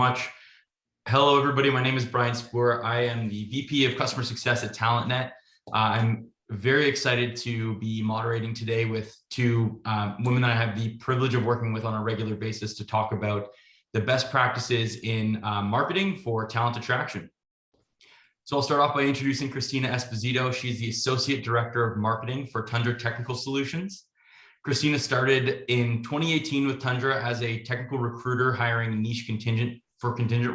Much. Hello, everybody. My name is Brian Spoor. I am the VP of Customer Success at TalentNet. I'm very excited to be moderating today with two women that I have the privilege of working with on a regular basis to talk about the best practices in marketing for talent attraction. So I'll start off by introducing Christina Esposito. She's the Associate Director of Marketing for Tundra Technical Solutions. Christina started in 2018 with Tundra as a technical recruiter, hiring niche contingent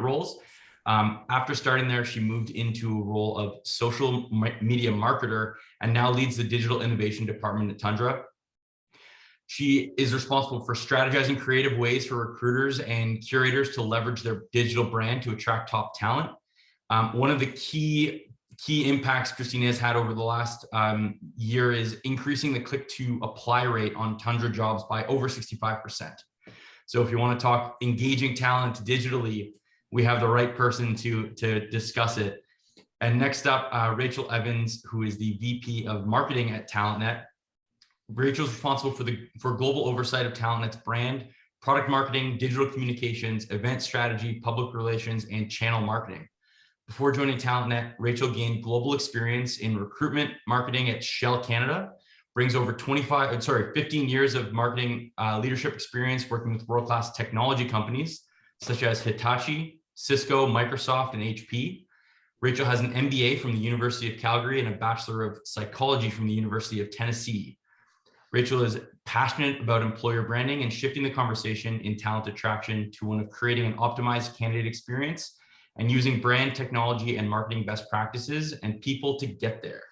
roles. After starting there, she moved into a role of social media marketer and now leads the digital innovation department at Tundra. She is responsible for strategizing creative ways for recruiters and curators to leverage their digital brand to attract top talent. One of the key impacts Christina has had over the last year is increasing the click to apply rate on Tundra jobs by over 65%. So if you want to talk engaging talent digitally, we have the right person to discuss it. And next up, Rachel Evans, who is the VP of Marketing at TalentNet. Rachel's responsible for global oversight of TalentNet's brand, product marketing, digital communications, event strategy, public relations, and channel marketing. Before joining TalentNet, Rachel gained global experience in recruitment marketing at Shell Canada, brings over 15 years of marketing leadership experience working with world-class technology companies such as Hitachi, Cisco, Microsoft, and HP. Rachel has an MBA from the University of Calgary and a Bachelor of Psychology from the University of Tennessee. Rachel is passionate about employer branding and shifting the conversation in talent attraction to one of creating an optimized candidate experience and using brand technology and marketing best practices and people to get there.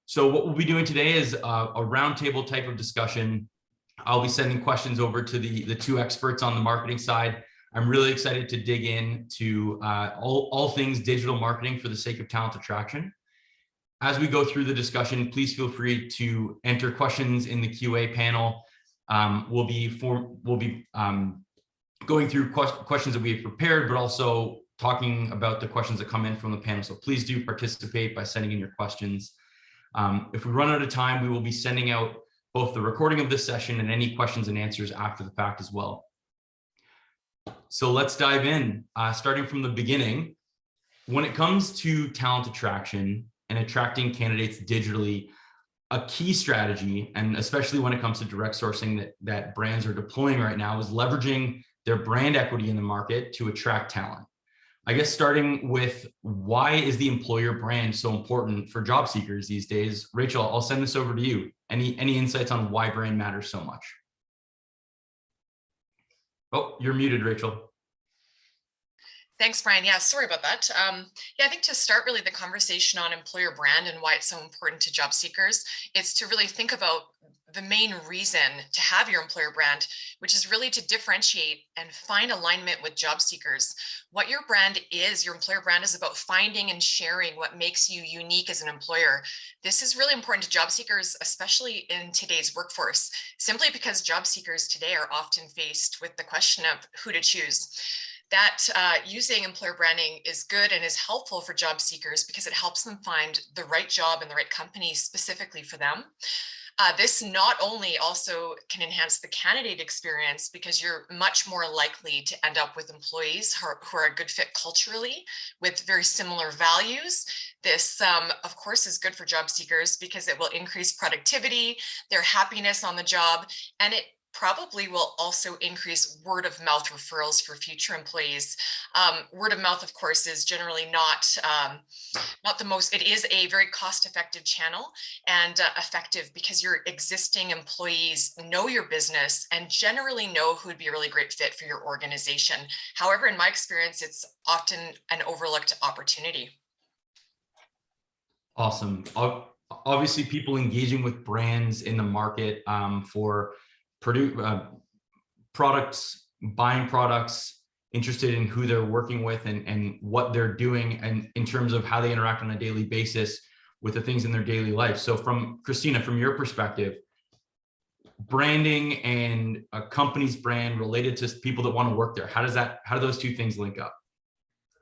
So what we'll be doing today is a roundtable type of discussion. I'll be sending questions over to the two experts on the marketing side. I'm really excited to dig into all things digital marketing for the sake of talent attraction. As we go through the discussion, please feel free to enter questions in the QA panel. We'll be going through questions that we have prepared, but also talking about the questions that come in from the panel. So please do participate by sending in your questions. If we run out of time, we will be sending out both the recording of this session and any questions and answers after the fact as well. So let's dive in, starting from the beginning. When it comes to talent attraction and attracting candidates digitally, a key strategy, and especially when it comes to direct sourcing that brands are deploying right now, is leveraging their brand equity in the market to attract talent. I guess starting with, why is the employer brand so important for job seekers these days? Rachel, I'll send this over to you. Any insights on why brand matters so much? Oh, you're muted, Rachel. Thanks, Brian. Yeah, sorry about that. Yeah, I think to start really the conversation on employer brand and why it's so important to job seekers, it's to really think about the main reason to have your employer brand, which is really to differentiate and find alignment with job seekers. What your brand is, your employer brand is about finding and sharing what makes you unique as an employer. This is really important to job seekers, especially in today's workforce, simply because job seekers today are often faced with the question of who to choose. That using employer branding is good and is helpful for job seekers because it helps them find the right job and the right company specifically for them. This not only also can enhance the candidate experience because you're much more likely to end up with employees who are a good fit culturally with very similar values. This, of course, is good for job seekers because it will increase productivity, their happiness on the job, and it probably will also increase word of mouth referrals for future employees. Word of mouth, of course, is generally not the most, it is a very cost-effective channel and effective because your existing employees know your business and generally know who would be a really great fit for your organization. However, in my experience, it's often an overlooked opportunity. Awesome. Obviously, people engaging with brands in the market for products, buying products, interested in who they're working with and what they're doing, and in terms of how they interact on a daily basis with the things in their daily life. So from Christina, from your perspective, branding and a company's brand related to people that want to work there, how do those two things link up?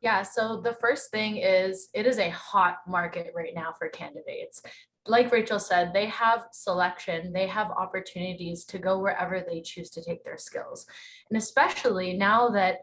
Yeah, so the first thing is, it is a hot market right now for candidates. like Rachel said, they have selection, they have opportunities to go wherever they choose to take their skills. And especially now that,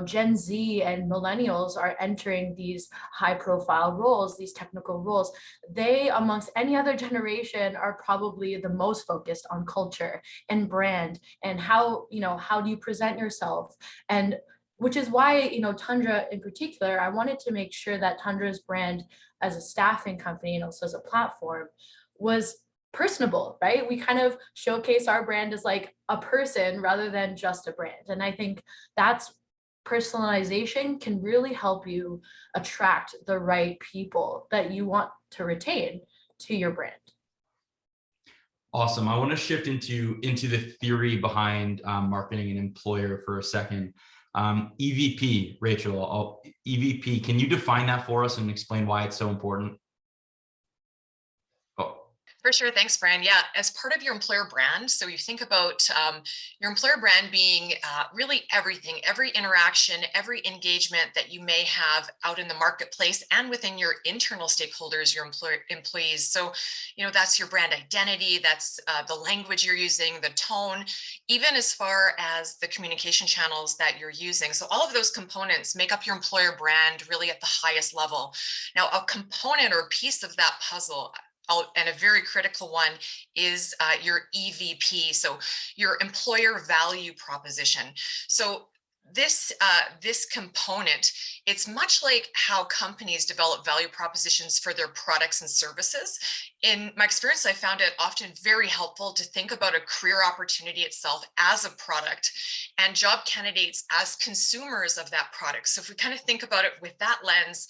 Gen Z and millennials are entering these high profile roles, these technical roles, they, amongst any other generation, are probably the most focused on culture and brand and how do you present yourself? And which is why, Tundra in particular, I wanted to make sure that Tundra's brand as a staffing company and also as a platform was personable, right? We kind of showcase our brand as like a person rather than just a brand. And I think that's personalization can really help you attract the right people that you want to retain to your brand. Awesome. I want to shift into the theory behind marketing an employer for a second. EVP, Rachel, EVP, can you define that for us and explain why it's so important? Oh, For sure. Thanks, Brian. Yeah, as part of your employer brand, so you think about your employer brand being really everything, every interaction, every engagement that you may have out in the marketplace and within your internal stakeholders, your employees. So, that's your brand identity, that's the language you're using, the tone, even as far as the communication channels that you're using. So all of those components make up your employer brand really at the highest level. Now, a component or a piece of that puzzle, and a very critical one, is your EVP, so your employer value proposition. So this component, it's much like how companies develop value propositions for their products and services. In my experience, I found it often very helpful to think about a career opportunity itself as a product and job candidates as consumers of that product. So if we kind of think about it with that lens,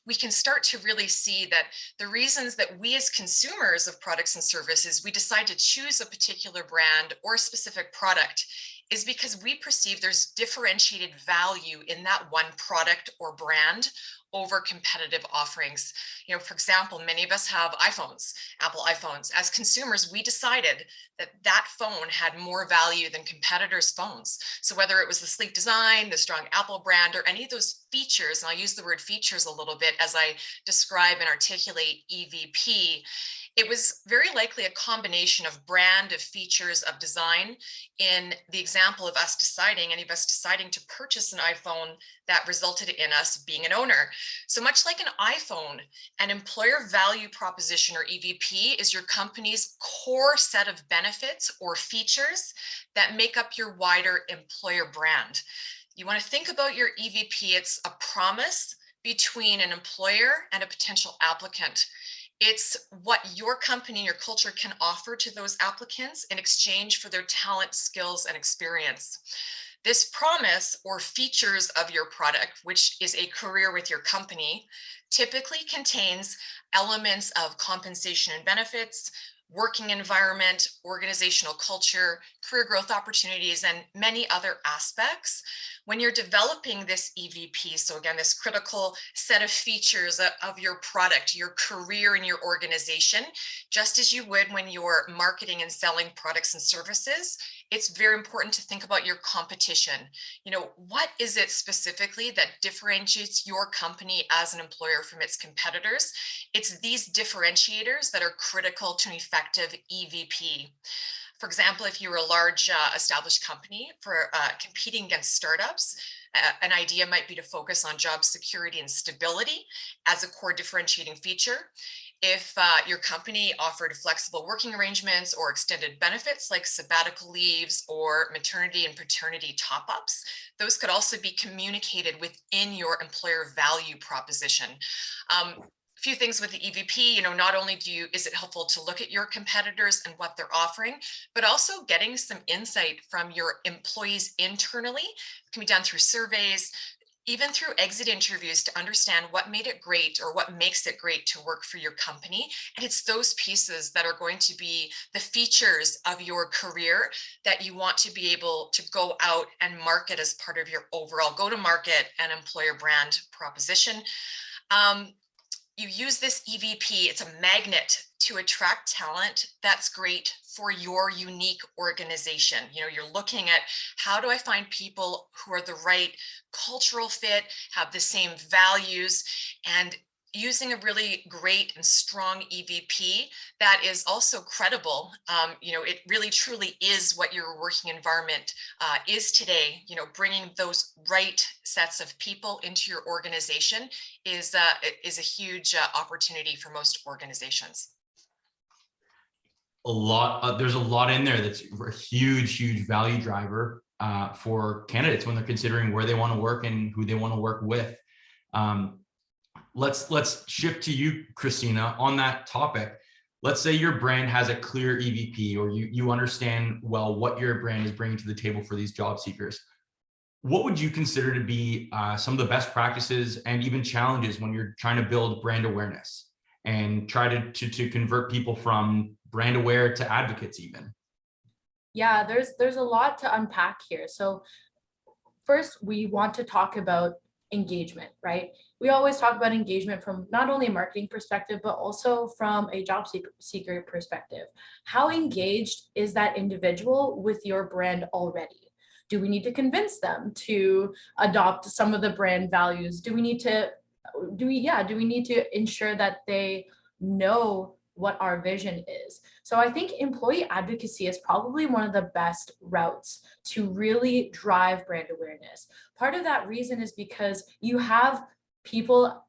we can start to really see that the reasons that we as consumers of products and services, we decide to choose a particular brand or a specific product is because we perceive there's differentiated value in that one product or brand over competitive offerings. For example, many of us have iPhones, Apple iPhones. As consumers, we decided that that phone had more value than competitors' phones. So whether it was the sleek design, the strong Apple brand, or any of those features, and I'll use the word features a little bit as I describe and articulate EVP, it was very likely a combination of brand, of features, of design. In the example of us deciding, any of us deciding to purchase an iPhone, that resulted in us being an owner. So much like an iPhone, an employer value proposition or EVP is your company's core set of benefits or features that make up your wider employer brand. You want to think about your EVP, it's a promise between an employer and a potential applicant. It's what your company and your culture can offer to those applicants in exchange for their talent, skills, and experience. This promise or features of your product, which is a career with your company, typically contains elements of compensation and benefits, working environment, organizational culture, career growth opportunities, and many other aspects. When you're developing this EVP, so again, this critical set of features of your product, your career, and your organization, just as you would when you're marketing and selling products and services, it's very important to think about your competition. What is it specifically that differentiates your company as an employer from its competitors? It's these differentiators that are critical to an effective EVP. For example, if you're a large established company for competing against startups, an idea might be to focus on job security and stability as a core differentiating feature. If your company offered flexible working arrangements or extended benefits like sabbatical leaves or maternity and paternity top-ups, those could also be communicated within your employer value proposition. Few things with the EVP, not only is it helpful to look at your competitors and what they're offering, but also getting some insight from your employees internally. It can be done through surveys, even through exit interviews, to understand what made it great or what makes it great to work for your company. And it's those pieces that are going to be the features of your career that you want to be able to go out and market as part of your overall go-to-market and employer brand proposition. You use this EVP, it's a magnet to attract talent that's great for your unique organization. You're looking at, how do I find people who are the right cultural fit, have the same values, and using a really great and strong EVP that is also credible. It really truly is what your working environment is today. Bringing those right sets of people into your organization is a huge opportunity for most organizations. There's a lot in there that's a huge value driver for candidates when they're considering where they want to work and who they want to work with. Let's shift to you, Christina, on that topic. Let's say your brand has a clear EVP, or you understand well what your brand is bringing to the table for these job seekers. What would you consider to be some of the best practices and even challenges when you're trying to build brand awareness and try to convert people from brand aware to advocates even? Yeah, there's a lot to unpack here. So first, we want to talk about engagement, right? We always talk about engagement from not only a marketing perspective, but also from a job seeker perspective. How engaged is that individual with your brand already? Do we need to convince them to adopt some of the brand values? Do we need to ensure that they know what our vision is? So I think employee advocacy is probably one of the best routes to really drive brand awareness. Part of that reason is because you have people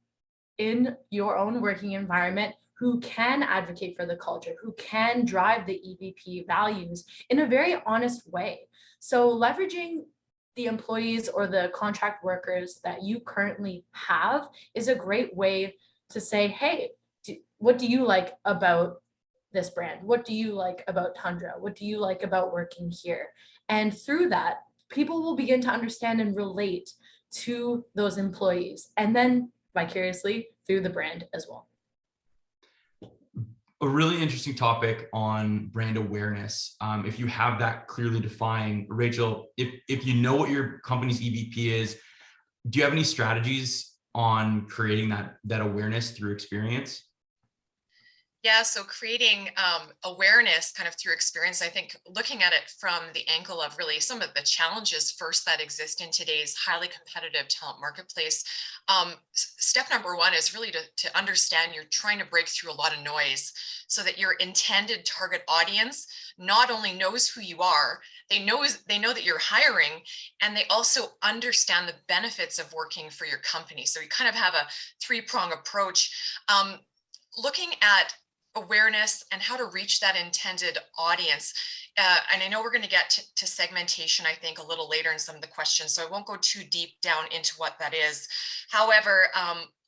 in your own working environment who can advocate for the culture, who can drive the EVP values in a very honest way. So leveraging the employees or the contract workers that you currently have is a great way to say, hey, what do you like about this brand? What do you like about Tundra? What do you like about working here? And through that, people will begin to understand and relate to those employees, and then vicariously through the brand as well. A really interesting topic on brand awareness. If you have that clearly defined, Rachel, if you know what your company's EVP is, do you have any strategies on creating that awareness through experience? Yeah, so creating awareness kind of through experience, I think looking at it from the angle of really some of the challenges first that exist in today's highly competitive talent marketplace. Step number one is really to understand you're trying to break through a lot of noise so that your intended target audience not only knows who you are, they know that you're hiring, and they also understand the benefits of working for your company. So you kind of have a three-prong approach. Looking at awareness and how to reach that intended audience. And I know we're going to get to segmentation, I think, a little later in some of the questions, so I won't go too deep down into what that is. However,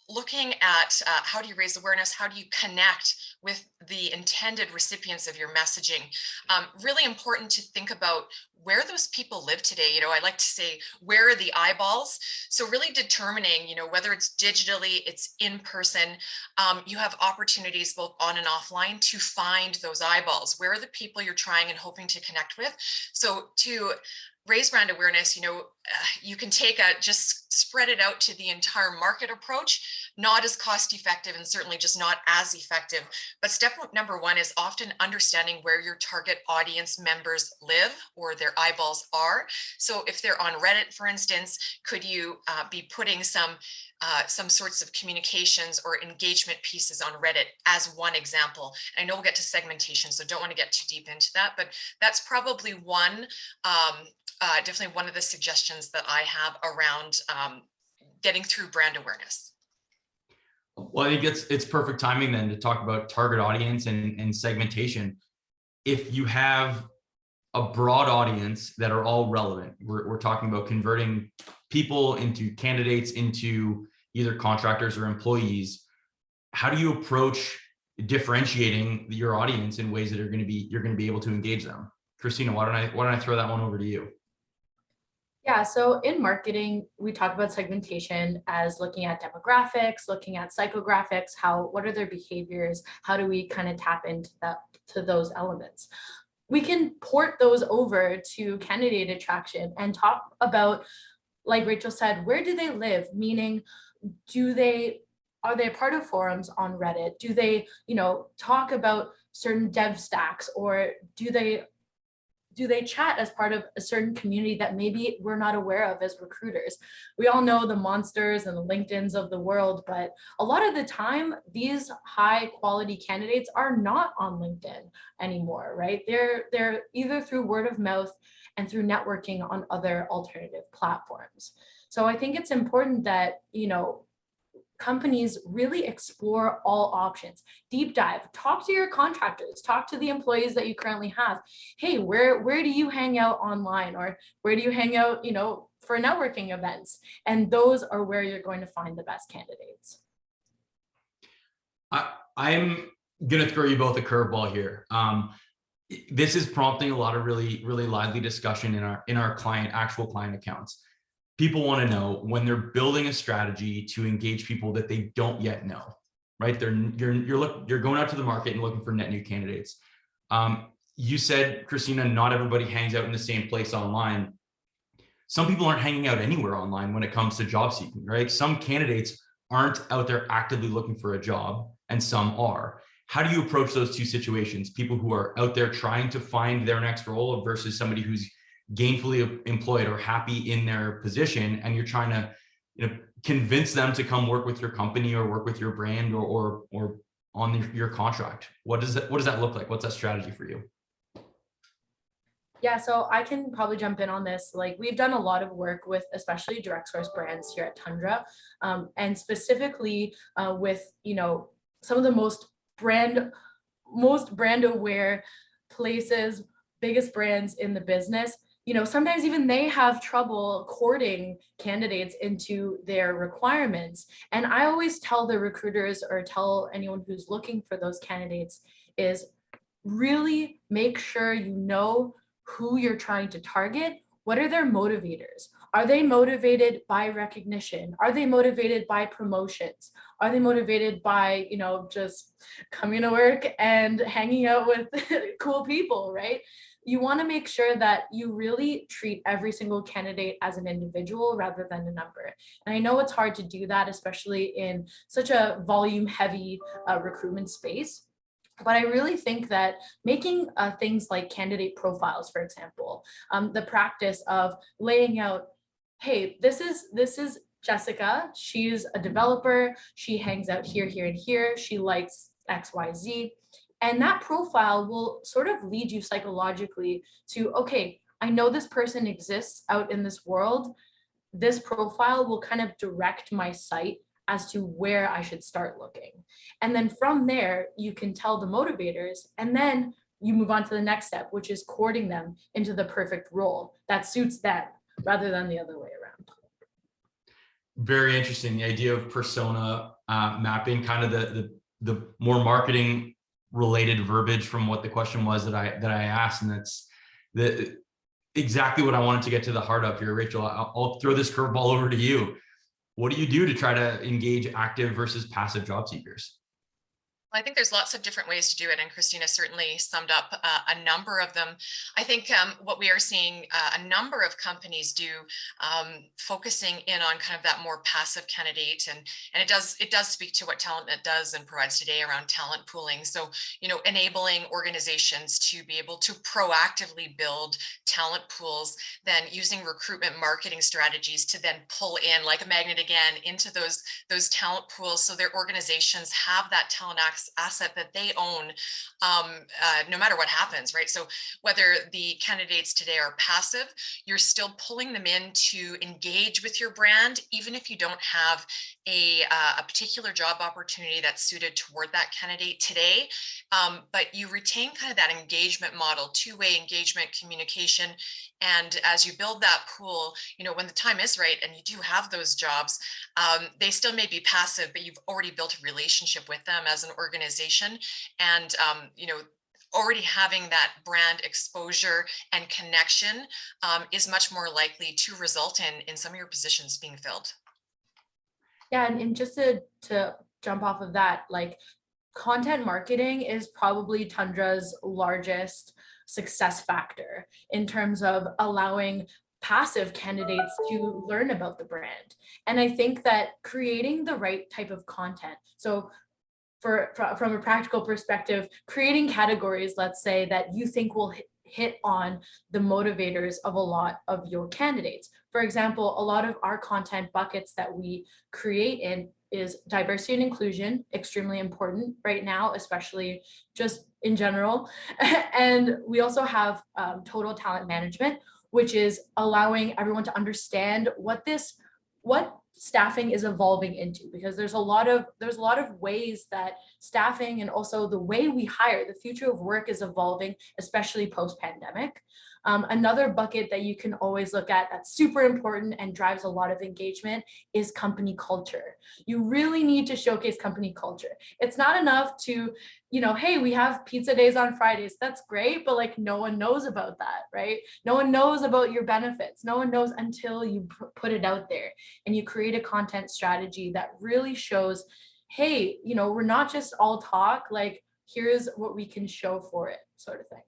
looking at how do you raise awareness, how do you connect with the intended recipients of your messaging, really important to think about where those people live today. I like to say, where are the eyeballs? So really determining, whether it's digitally, it's in person, you have opportunities both on and offline to find those eyeballs. Where are the people you're trying and hoping to connect with? So to raise brand awareness, you can take just spread it out to the entire market approach, not as cost effective and certainly just not as effective. But step number one is often understanding where your target audience members live or their eyeballs are. So if they're on Reddit, for instance, could you be putting some sorts of communications or engagement pieces on Reddit as one example? And I know we'll get to segmentation, so don't want to get too deep into that, but that's probably one, definitely one of the suggestions that I have around getting through brand awareness. Well, I think it's perfect timing then to talk about target audience and segmentation. If you have a broad audience that are all relevant, we're talking about converting people into candidates, into either contractors or employees. How do you approach differentiating your audience in ways that you're going to be able to engage them? Christina, why don't I throw that one over to you? Yeah, so in marketing, we talk about segmentation as looking at demographics, looking at psychographics, what are their behaviors, how do we kind of tap into those elements. We can port those over to candidate attraction and talk about, like Rachel said, where do they live? Meaning, are they part of forums on Reddit? Do they, talk about certain dev stacks, or do they do they chat as part of a certain community that maybe we're not aware of as recruiters? We all know the Monsters and the LinkedIns of the world, but a lot of the time, these high quality candidates are not on LinkedIn anymore, right? They're either through word of mouth and through networking on other alternative platforms. So I think it's important that, companies really explore all options, deep dive, talk to your contractors, talk to the employees that you currently have. Hey, where do you hang out online, or where do you hang out, for networking events? And those are where you're going to find the best candidates. I'm going to throw you both a curveball here. This is prompting a lot of really, really lively discussion in our actual client accounts. People want to know when they're building a strategy to engage people that they don't yet know, right? You're going out to the market and looking for net new candidates. You said, Christina, not everybody hangs out in the same place online. Some people aren't hanging out anywhere online when it comes to job seeking, right? Some candidates aren't out there actively looking for a job, and some are. How do you approach those two situations? People who are out there trying to find their next role versus somebody who's gainfully employed or happy in their position, and you're trying to convince them to come work with your company or work with your brand or on your contract. What does that look like? What's that strategy for you? Yeah, so I can probably jump in on this. Like, we've done a lot of work with especially direct source brands here at Tundra, and specifically with some of the most brand aware places, biggest brands in the business. Sometimes even they have trouble courting candidates into their requirements. And I always tell the recruiters, or tell anyone who's looking for those candidates, is really make sure you know who you're trying to target. What are their motivators? Are they motivated by recognition? Are they motivated by promotions? Are they motivated by, just coming to work and hanging out with cool people, right? You want to make sure that you really treat every single candidate as an individual rather than a number. And I know it's hard to do that, especially in such a volume heavy recruitment space. But I really think that making things like candidate profiles, for example, the practice of laying out, hey, this is Jessica. She's a developer. She hangs out here, here, and here. She likes XYZ. And that profile will sort of lead you psychologically to, okay, I know this person exists out in this world. This profile will kind of direct my sight as to where I should start looking. And then from there, you can tell the motivators, and then you move on to the next step, which is courting them into the perfect role that suits them rather than the other way around. Very interesting. The idea of persona mapping, kind of the more marketing related verbiage from what the question was that I asked. And that's exactly what I wanted to get to the heart of here. Rachel, I'll throw this curveball over to you. What do you do to try to engage active versus passive job seekers? I think there's lots of different ways to do it, and Christina certainly summed up a number of them. I think what we are seeing a number of companies do, focusing in on kind of that more passive candidate, and it does speak to what TalentNet does and provides today around talent pooling. So, enabling organizations to be able to proactively build talent pools, then using recruitment marketing strategies to then pull in like a magnet again into those talent pools, so their organizations have that talent asset that they own, no matter what happens, right? So whether the candidates today are passive, you're still pulling them in to engage with your brand, even if you don't have a particular job opportunity that's suited toward that candidate today. But you retain kind of that engagement model, two-way engagement, communication. And as you build that pool, when the time is right and you do have those jobs, they still may be passive, but you've already built a relationship with them as an organization. And, already having that brand exposure and connection is much more likely to result in some of your positions being filled. Yeah, and just to jump off of that, like, content marketing is probably Tundra's largest success factor in terms of allowing passive candidates to learn about the brand. And I think that creating the right type of content, so from a practical perspective, creating categories, let's say, that you think will hit on the motivators of a lot of your candidates. For example, a lot of our content buckets that we create in is diversity and inclusion, extremely important right now, especially just in general. And we also have total talent management, which is allowing everyone to understand what staffing is evolving into, because there's a lot of ways that staffing and also the way we hire, the future of work is evolving, especially post-pandemic. Another bucket that you can always look at that's super important and drives a lot of engagement is company culture. You really need to showcase company culture. It's not enough to, hey, we have pizza days on Fridays. That's great, but like no one knows about that, right? No one knows about your benefits. No one knows until you put it out there and you create a content strategy that really shows, hey, we're not just all talk, like here's what we can show for it, sort of thing.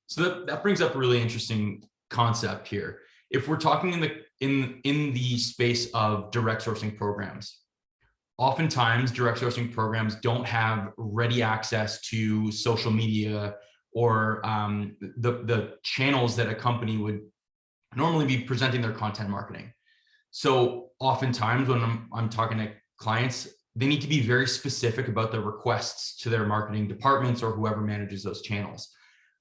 So that brings up a really interesting concept here. If we're talking in the space of direct sourcing programs, oftentimes direct sourcing programs don't have ready access to social media or the channels that a company would normally be presenting their content marketing. So oftentimes when I'm talking to clients, they need to be very specific about their requests to their marketing departments or whoever manages those channels.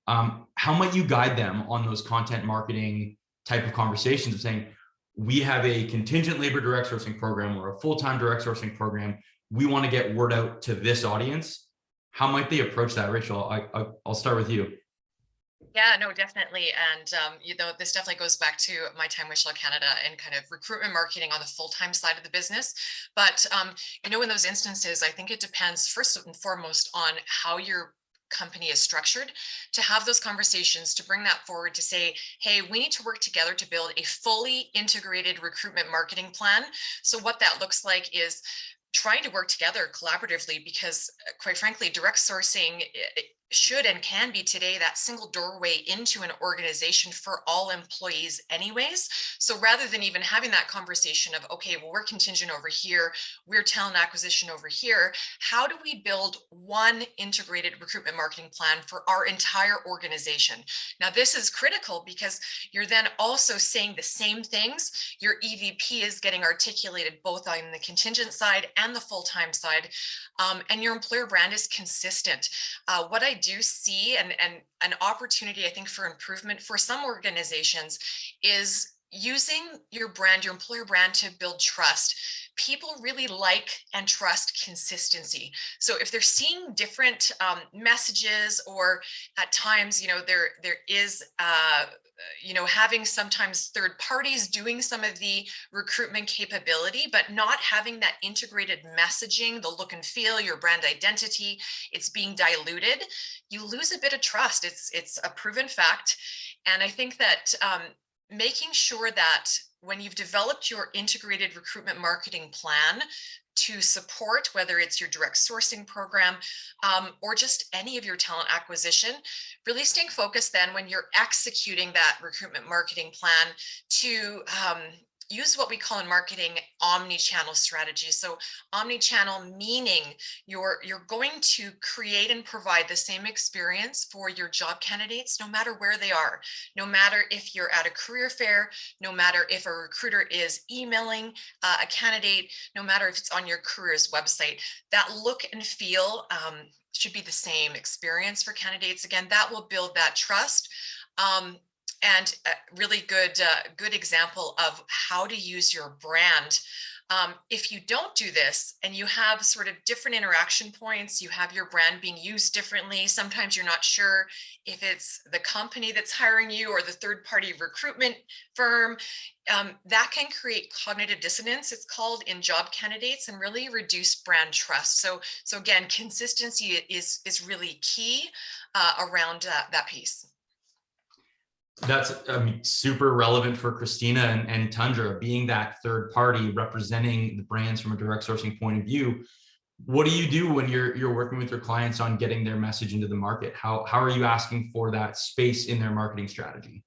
How might you guide them on those content marketing type of conversations of saying, we have a contingent labor direct sourcing program or a full-time direct sourcing program. We want to get word out to this audience. How might they approach that? Rachel, I'll start with you. Yeah, no, definitely. And, this definitely goes back to my time with Shell Canada and kind of recruitment marketing on the full-time side of the business. But, in those instances, I think it depends first and foremost on how your company is structured, to have those conversations, to bring that forward, to say, hey, we need to work together to build a fully integrated recruitment marketing plan. So what that looks like is trying to work together collaboratively, because quite frankly, direct sourcing should and can be today that single doorway into an organization for all employees anyways. So rather than even having that conversation of, okay, well, we're contingent over here, we're talent acquisition over here, how do we build one integrated recruitment marketing plan for our entire organization? Now, this is critical because you're then also saying the same things. Your EVP is getting articulated both on the contingent side and the full-time side, and your employer brand is consistent. What I do see, and an opportunity I think for improvement for some organizations, is using your brand, your employer brand, to build trust. People really like and trust consistency. So if they're seeing different messages, or at times, there is having sometimes third parties doing some of the recruitment capability, but not having that integrated messaging, the look and feel, your brand identity, it's being diluted, you lose a bit of trust. It's a proven fact. And I think that making sure that when you've developed your integrated recruitment marketing plan to support, whether it's your direct sourcing program or just any of your talent acquisition, really staying focused then when you're executing that recruitment marketing plan to use what we call in marketing omni-channel strategy. So omni-channel meaning you're going to create and provide the same experience for your job candidates, no matter where they are, no matter if you're at a career fair, no matter if a recruiter is emailing a candidate, no matter if it's on your careers website. That look and feel should be the same experience for candidates. Again, that will build that trust. And a really good example of how to use your brand. If you don't do this and you have sort of different interaction points, you have your brand being used differently. Sometimes you're not sure if it's the company that's hiring you or the third-party recruitment firm. That can create cognitive dissonance, it's called, in job candidates, and really reduce brand trust. So again, consistency is really key around that piece. That's super relevant for Christina and Tundra, being that third party representing the brands from a direct sourcing point of view. What do you do when you're working with your clients on getting their message into the market? How are you asking for that space in their marketing strategy?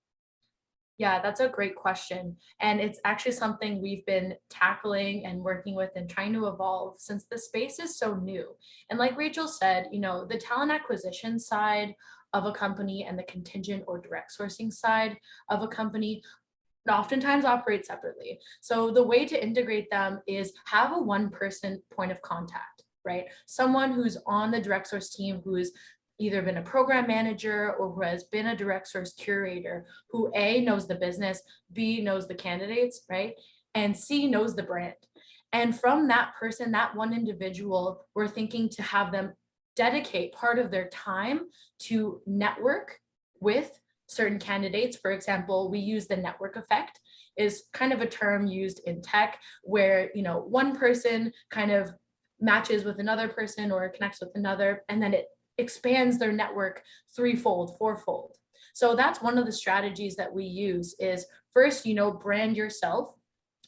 Yeah, that's a great question. And it's actually something we've been tackling and working with and trying to evolve since the space is so new. And like Rachel said, the talent acquisition side of a company and the contingent or direct sourcing side of a company oftentimes operate separately. So the way to integrate them is have a one-person point of contact, right? Someone who's on the direct source team who's either been a program manager or who has been a direct source curator, who A, knows the business, B, knows the candidates, right? And C, knows the brand. And from that person, that one individual, we're thinking to have them dedicate part of their time to network with certain candidates. For example, we use the network effect, is kind of a term used in tech where, you know, one person kind of matches with another person or connects with another, and then it expands their network threefold, fourfold. So that's one of the strategies that we use is first, you know, brand yourself,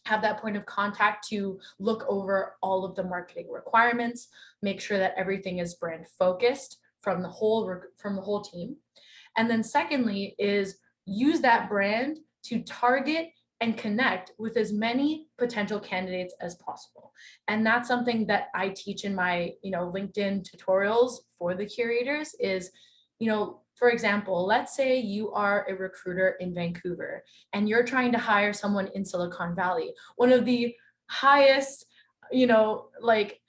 have that point of contact to look over all of the marketing requirements, make sure that everything is brand focused from the whole team. And then secondly is use that brand to target and connect with as many potential candidates as possible. And that's something that I teach in my, you know, LinkedIn tutorials for the curators is, you know, for example, let's say you are a recruiter in Vancouver and you're trying to hire someone in Silicon Valley, one of the highest, you know, like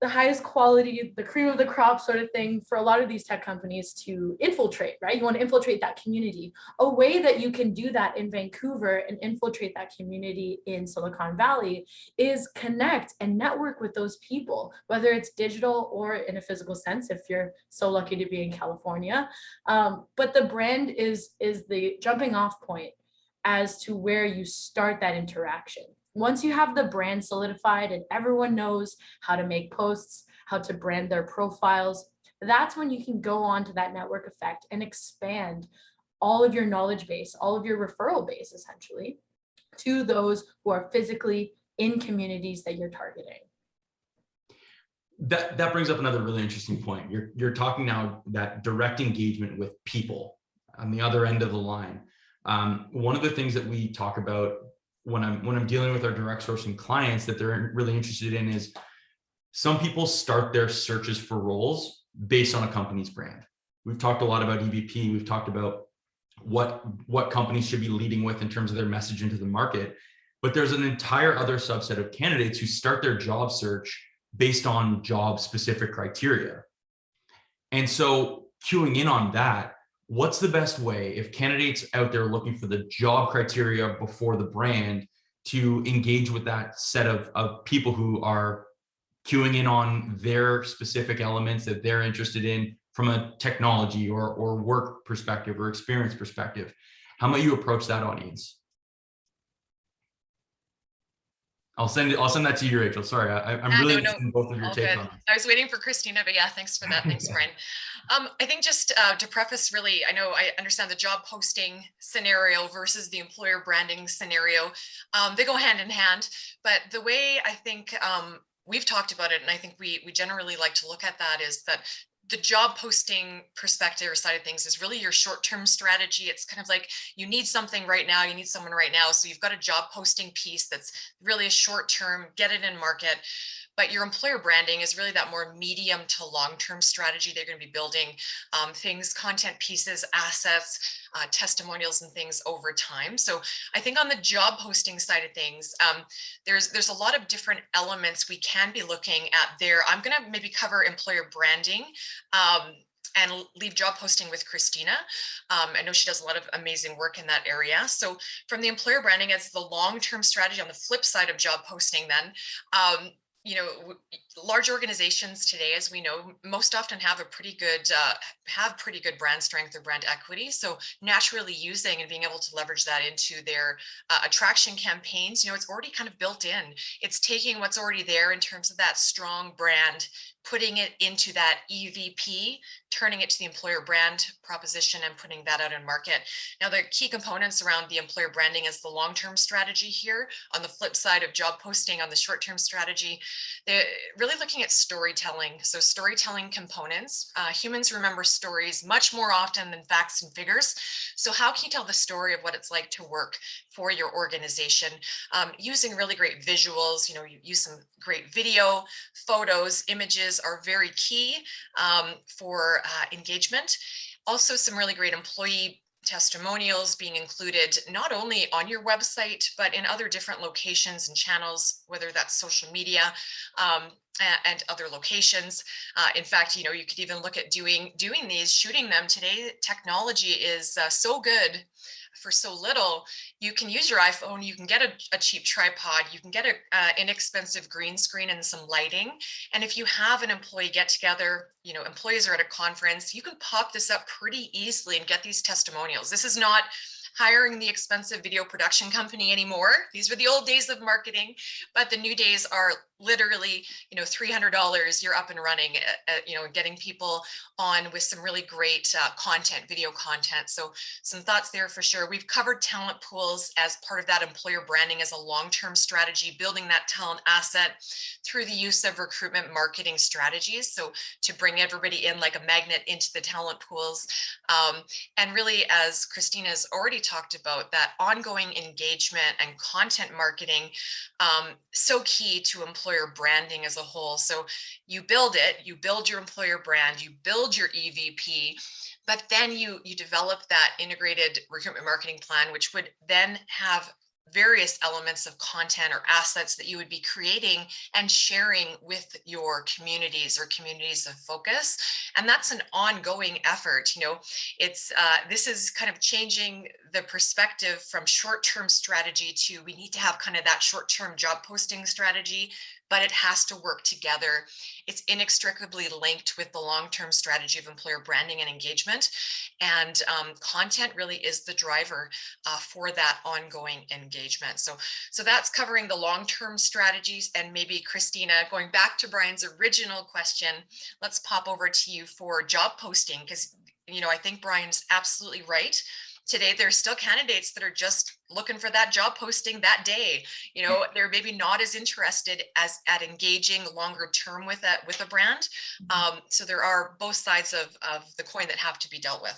the highest quality, the cream of the crop sort of thing for a lot of these tech companies to infiltrate, right? You want to infiltrate that community. A way that you can do that in Vancouver and infiltrate that community in Silicon Valley is connect and network with those people, whether it's digital or in a physical sense, if you're so lucky to be in California. But the brand is the jumping off point as to where you start that interaction. Once you have the brand solidified and everyone knows how to make posts, how to brand their profiles, that's when you can go on to that network effect and expand all of your knowledge base, all of your referral base, essentially, to those who are physically in communities that you're targeting. That brings up another really interesting point. You're talking now that direct engagement with people on the other end of the line. One of the things that we talk about when I'm dealing with our direct sourcing clients that they're really interested in is some people start their searches for roles based on a company's brand. We've talked a lot about EVP. We've talked about what companies should be leading with in terms of their message into the market. But there's an entire other subset of candidates who start their job search based on job specific criteria. And so queuing in on that, what's the best way if candidates out there looking for the job criteria before the brand to engage with that set of people who are queuing in on their specific elements that they're interested in from a technology or work perspective or experience perspective? How might you approach that audience? I'll send that to you, Rachel. Sorry, I'm really interested in both of your takes on it. I was waiting for Christina, but yeah, thanks for that. Thanks, Brian. I think just to preface, really, I know I understand the job posting scenario versus the employer branding scenario. They go hand in hand, but the way I think we've talked about it, and I think we generally like to look at that, is that the job posting perspective or side of things is really your short-term strategy. It's kind of like you need something right now, you need someone right now. So you've got a job posting piece that's really a short-term, get it in market. But your employer branding is really that more medium to long-term strategy. They're going to be building things, content pieces, assets, testimonials, and things over time. So I think on the job posting side of things, there's a lot of different elements we can be looking at there. I'm going to maybe cover employer branding and leave job posting with Christina. I know she does a lot of amazing work in that area. So from the employer branding, it's the long-term strategy. On the flip side of job posting then, you know, large organizations today, as we know, most often have a pretty good brand strength or brand equity. So naturally using and being able to leverage that into their attraction campaigns, you know, it's already kind of built in. It's taking what's already there in terms of that strong brand, putting it into that EVP, turning it to the employer brand proposition and putting that out in market. Now, the key components around the employer branding is the long-term strategy here. On the flip side of job posting, on the short-term strategy, they're really looking at storytelling. So storytelling components. Humans remember stories much more often than facts and figures. So how can you tell the story of what it's like to work for your organization? Using really great visuals, you know, you use some great video, photos, images are very key for engagement. Also, some really great employee testimonials being included not only on your website, but in other different locations and channels, whether that's social media and other locations. In fact, you could even look at doing these, shooting them. Today, technology is so good. For so little, you can use your iPhone, you can get a cheap tripod, you can get an inexpensive green screen and some lighting. And if you have an employee get together, employees are at a conference, you can pop this up pretty easily and get these testimonials. This is not hiring the expensive video production company anymore. These were the old days of marketing, but the new days are literally, $300, you're up and running, getting people on with some really great content, video content. So some thoughts there for sure. We've covered talent pools as part of that employer branding as a long-term strategy, building that talent asset through the use of recruitment marketing strategies. So to bring everybody in like a magnet into the talent pools. And really, as Christina's already talked about, that ongoing engagement and content marketing, so key to employer branding as a whole. So you build your employer brand, you build your EVP, but then you develop that integrated recruitment marketing plan, which would then have various elements of content or assets that you would be creating and sharing with your communities or communities of focus. And that's an ongoing effort. This is kind of changing the perspective from short-term strategy to, we need to have kind of that short-term job posting strategy, but it has to work together. It's inextricably linked with the long-term strategy of employer branding and engagement. And content really is the driver for that ongoing engagement. So that's covering the long-term strategies. And maybe Christina, going back to Brian's original question, let's pop over to you for job posting, because I think Brian's absolutely right. Today, there's still candidates that are just looking for that job posting that day. They're maybe not as interested as at engaging longer term with a brand. So there are both sides of the coin that have to be dealt with.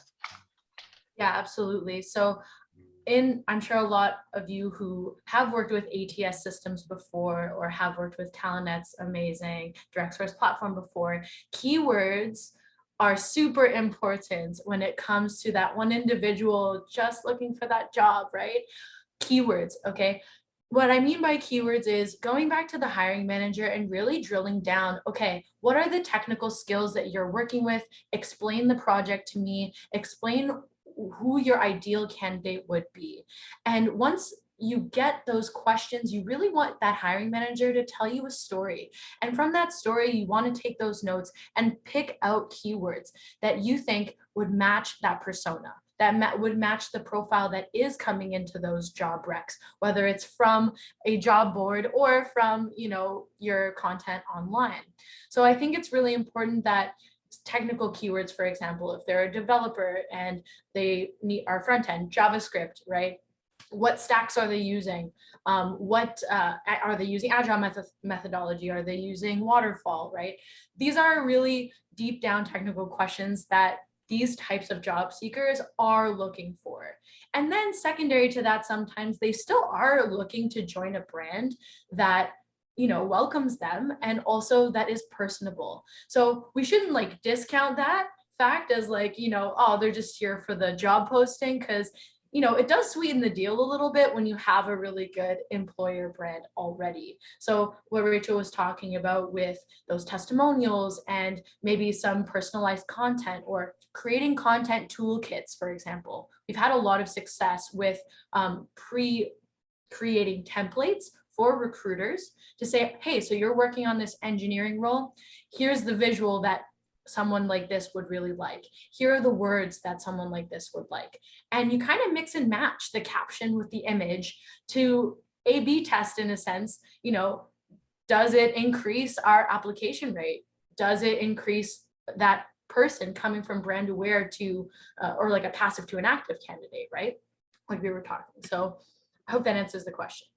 Yeah, absolutely. So I'm sure a lot of you who have worked with ATS systems before or have worked with TalentNet's amazing direct source platform before, keywords are super important when it comes to that one individual just looking for that job, right? Keywords, okay? What I mean by keywords is going back to the hiring manager and really drilling down, okay, what are the technical skills that you're working with? Explain the project to me, explain who your ideal candidate would be. And once you get those questions, you really want that hiring manager to tell you a story. And from that story, you want to take those notes and pick out keywords that you think would match that persona, that would match the profile that is coming into those job recs, whether it's from a job board or from, your content online. So I think it's really important that technical keywords, for example, if they're a developer and they need our front end, JavaScript, right? What stacks are they using? What are they using? Agile methodology? Are they using waterfall, right? These are really deep down technical questions that these types of job seekers are looking for. And then secondary to that, sometimes they still are looking to join a brand that welcomes them and also that is personable. So we shouldn't discount that fact as oh, they're just here for the job posting, because it does sweeten the deal a little bit when you have a really good employer brand already. So what Rachel was talking about with those testimonials and maybe some personalized content or creating content toolkits, for example. We've had a lot of success with creating templates for recruiters to say, hey, so you're working on this engineering role. Here's the visual that someone like this would really like. Here are the words that someone like this would like. And you kind of mix and match the caption with the image to A/B test in a sense. Does it increase our application rate? Does it increase that person coming from brand aware to, or like a passive to an active candidate, right? Like we were talking. So I hope that answers the question.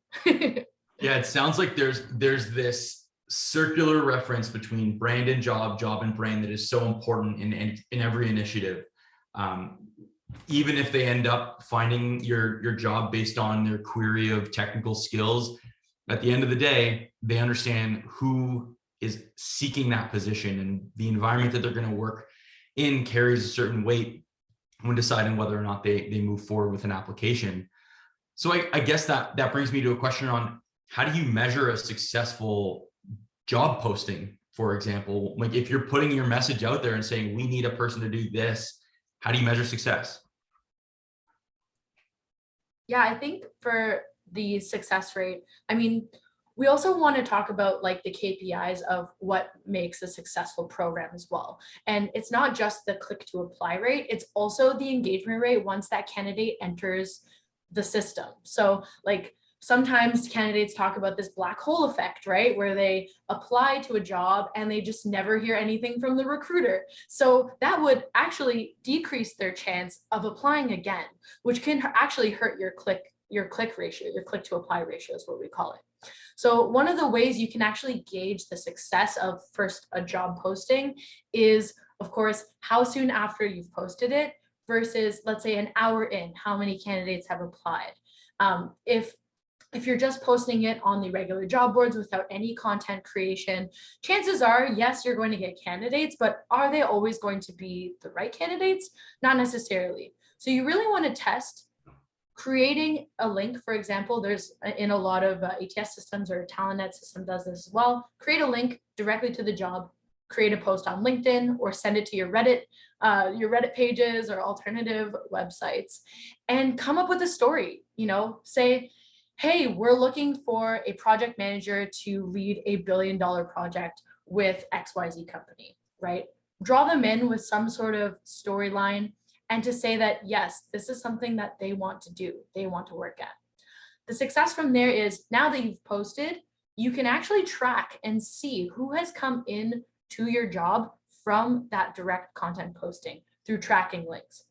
Yeah, it sounds like there's this circular reference between brand and job and brand that is so important in every initiative. Even if they end up finding your job based on their query of technical skills, at the end of the day, they understand who is seeking that position, and the environment that they're going to work in carries a certain weight when deciding whether or not they move forward with an application. So I guess that brings me to a question on how do you measure a successful job posting, for example? Like if you're putting your message out there and saying, we need a person to do this, how do you measure success? Yeah, I think for the success rate, I mean, we also want to talk about like the KPIs of what makes a successful program as well. And it's not just the click to apply rate, it's also the engagement rate once that candidate enters the system. So like sometimes candidates talk about this black hole effect, right? Where they apply to a job and they just never hear anything from the recruiter. So that would actually decrease their chance of applying again, which can actually hurt your click ratio, your click to apply ratio is what we call it. So one of the ways you can actually gauge the success of first a job posting is, of course, how soon after you've posted it versus, let's say, an hour in, how many candidates have applied. If you're just posting it on the regular job boards without any content creation, chances are, yes, you're going to get candidates, but are they always going to be the right candidates? Not necessarily. So you really want to test creating a link. For example, there's in a lot of ATS systems, or TalentNet system does this as well. Create a link directly to the job, create a post on LinkedIn, or send it to your Reddit pages or alternative websites, and come up with a story. Say, hey, we're looking for a project manager to lead a $1 billion project with XYZ company, right? Draw them in with some sort of storyline, and to say that, yes, this is something that they want to do, they want to work at. The success from there is, now that you've posted, you can actually track and see who has come in to your job from that direct content posting through tracking links.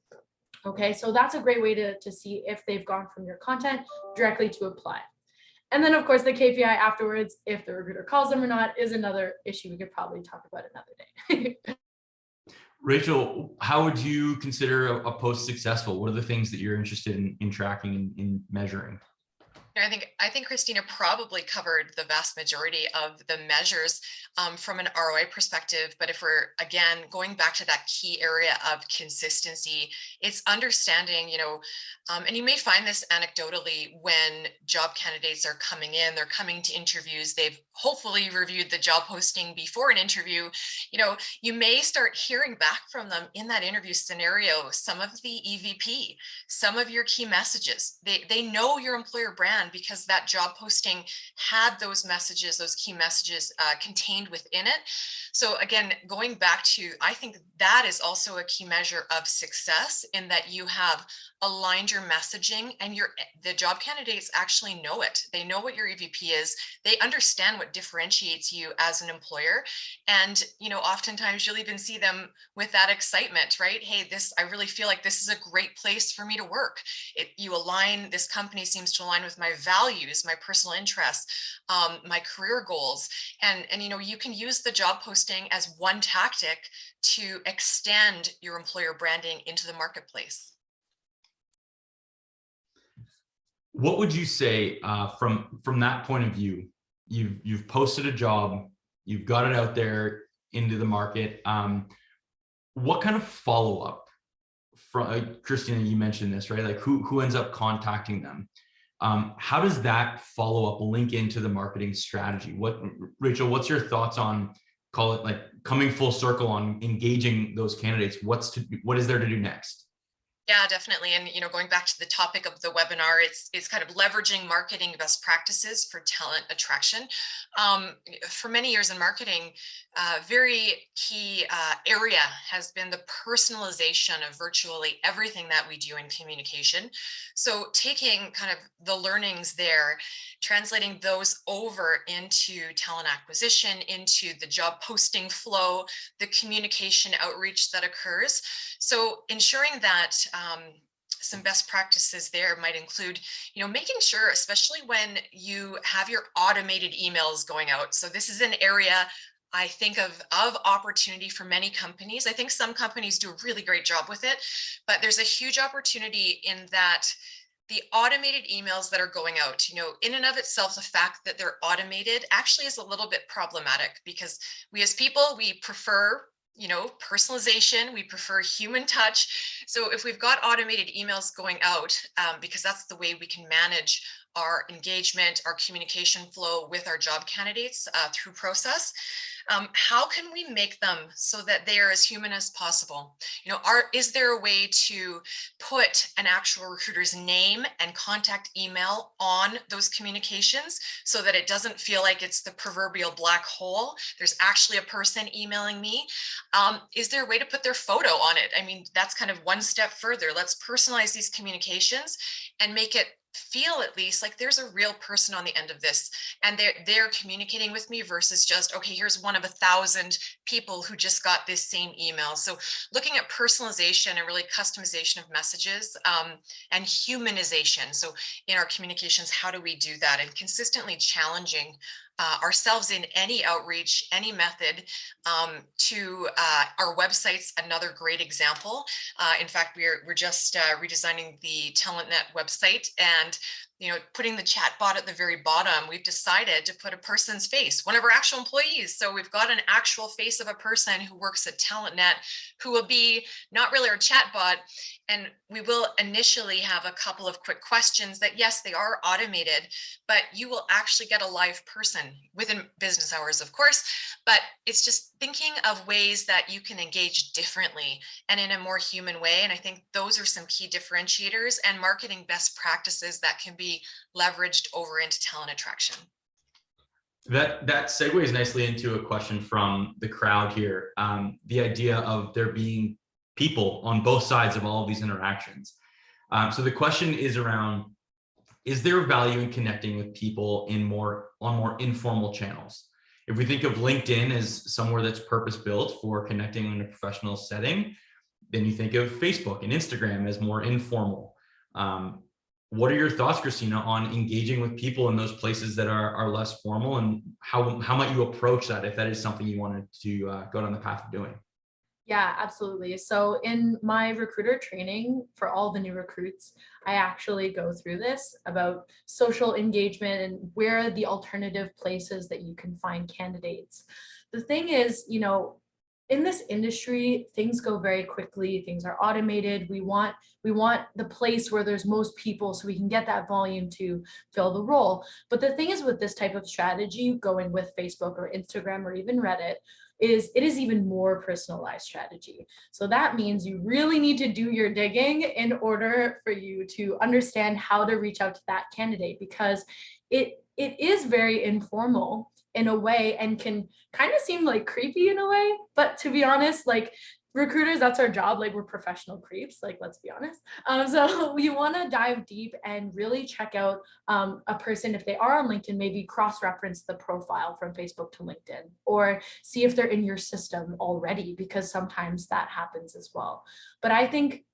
Okay, so that's a great way to see if they've gone from your content directly to apply. And then, of course, the KPI afterwards, if the recruiter calls them or not, is another issue we could probably talk about another day. Rachel, how would you consider a post successful? What are the things that you're interested in tracking and measuring? I think Christina probably covered the vast majority of the measures from an ROI perspective. But if we're, again, going back to that key area of consistency, it's understanding, and you may find this anecdotally when job candidates are coming in, they're coming to interviews, they've hopefully reviewed the job posting before an interview. You may start hearing back from them in that interview scenario, some of the EVP, some of your key messages. They know your employer brand because that job posting had those messages, those key messages contained within it. So again, going back to, I think that is also a key measure of success, in that you have aligned your messaging and the job candidates actually know it. They know what your EVP is. They understand what differentiates you as an employer. And, oftentimes you'll even see them with that excitement, right? Hey, I really feel like this is a great place for me to work. This company seems to align with my values, my personal interests, my career goals. And you can use the job posting as one tactic to extend your employer branding into the marketplace. What would you say from that point of view? You've posted a job, you've got it out there into the market. What kind of follow-up from Christina, you mentioned this, right? Like who ends up contacting them? How does that follow-up link into the marketing strategy? Rachel, what's your thoughts on, call it like coming full circle on engaging those candidates? What is there to do next? Yeah, definitely. And, going back to the topic of the webinar, it's kind of leveraging marketing best practices for talent attraction. For many years in marketing, very key area has been the personalization of virtually everything that we do in communication. So taking kind of the learnings there, translating those over into talent acquisition, into the job posting flow, the communication outreach that occurs. So ensuring that some best practices there might include, making sure, especially when you have your automated emails going out. So this is an area I think of opportunity for many companies. I think some companies do a really great job with it, but there's a huge opportunity in that the automated emails that are going out, in and of itself, the fact that they're automated actually is a little bit problematic, because we as people, we prefer personalization, we prefer human touch. So if we've got automated emails going out, because that's the way we can manage our engagement, our communication flow with our job candidates through process, how can we make them so that they are as human as possible? Is there a way to put an actual recruiter's name and contact email on those communications so that it doesn't feel like it's the proverbial black hole? There's actually a person emailing me. Is there a way to put their photo on it? I mean, that's kind of one step further. Let's personalize these communications and make it feel at least like there's a real person on the end of this, and they're communicating with me versus just, okay, here's one of 1,000 people who just got this same email. So looking at personalization and really customization of messages, and humanization. So in our communications, how do we do that? And consistently challenging ourselves in any outreach, any method, to our websites. Another great example. In fact, we're just redesigning the TalentNet website, and putting the chat bot at the very bottom, we've decided to put a person's face, one of our actual employees. So we've got an actual face of a person who works at TalentNet, who will be not really our chat bot. And we will initially have a couple of quick questions that, yes, they are automated, but you will actually get a live person within business hours, of course. But it's just thinking of ways that you can engage differently and in a more human way. And I think those are some key differentiators and marketing best practices that can be leveraged over into talent attraction. That segues nicely into a question from the crowd here. The idea of there being people on both sides of all of these interactions. So the question is around, is there value in connecting with people on more informal channels? If we think of LinkedIn as somewhere that's purpose-built for connecting in a professional setting, then you think of Facebook and Instagram as more informal. What are your thoughts, Christina, on engaging with people in those places that are less formal, and how might you approach that if that is something you wanted to go down the path of doing? Yeah, absolutely. So in my recruiter training for all the new recruits, I actually go through this about social engagement and where are the alternative places that you can find candidates. The thing is, in this industry, things go very quickly. Things are automated. We want the place where there's most people so we can get that volume to fill the role. But the thing is, with this type of strategy, going with Facebook or Instagram or even Reddit, it is even more personalized strategy. So that means you really need to do your digging in order for you to understand how to reach out to that candidate, because it is very informal in a way and can kind of seem like creepy in a way. But to be honest, like recruiters, that's our job. Like, we're professional creeps, like, let's be honest. So you want to dive deep and really check out a person. If they are on LinkedIn, maybe cross-reference the profile from Facebook to LinkedIn, or see if they're in your system already, because sometimes that happens as well. But I think,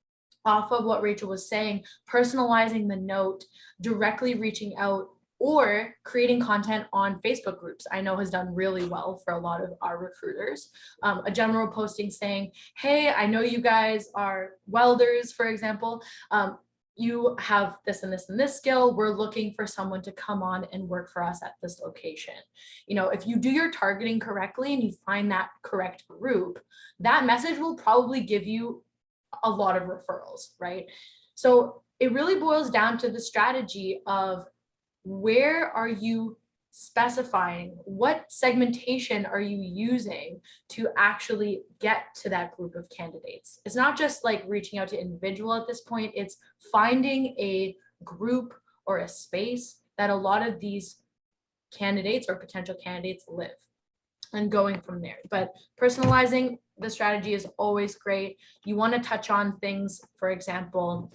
off of what Rachel was saying, personalizing the note, directly reaching out, or creating content on Facebook groups, I know has done really well for a lot of our recruiters. A general posting saying, hey, I know you guys are welders, for example. You have this and this and this skill. We're looking for someone to come on and work for us at this location. If you do your targeting correctly and you find that correct group, that message will probably give you a lot of referrals, right? So it really boils down to the strategy of, where are you specifying, what segmentation are you using to actually get to that group of candidates? It's not just like reaching out to individual at this point, it's finding a group or a space that a lot of these candidates or potential candidates live, and going from there. But personalizing the strategy is always great. You want to touch on things, for example,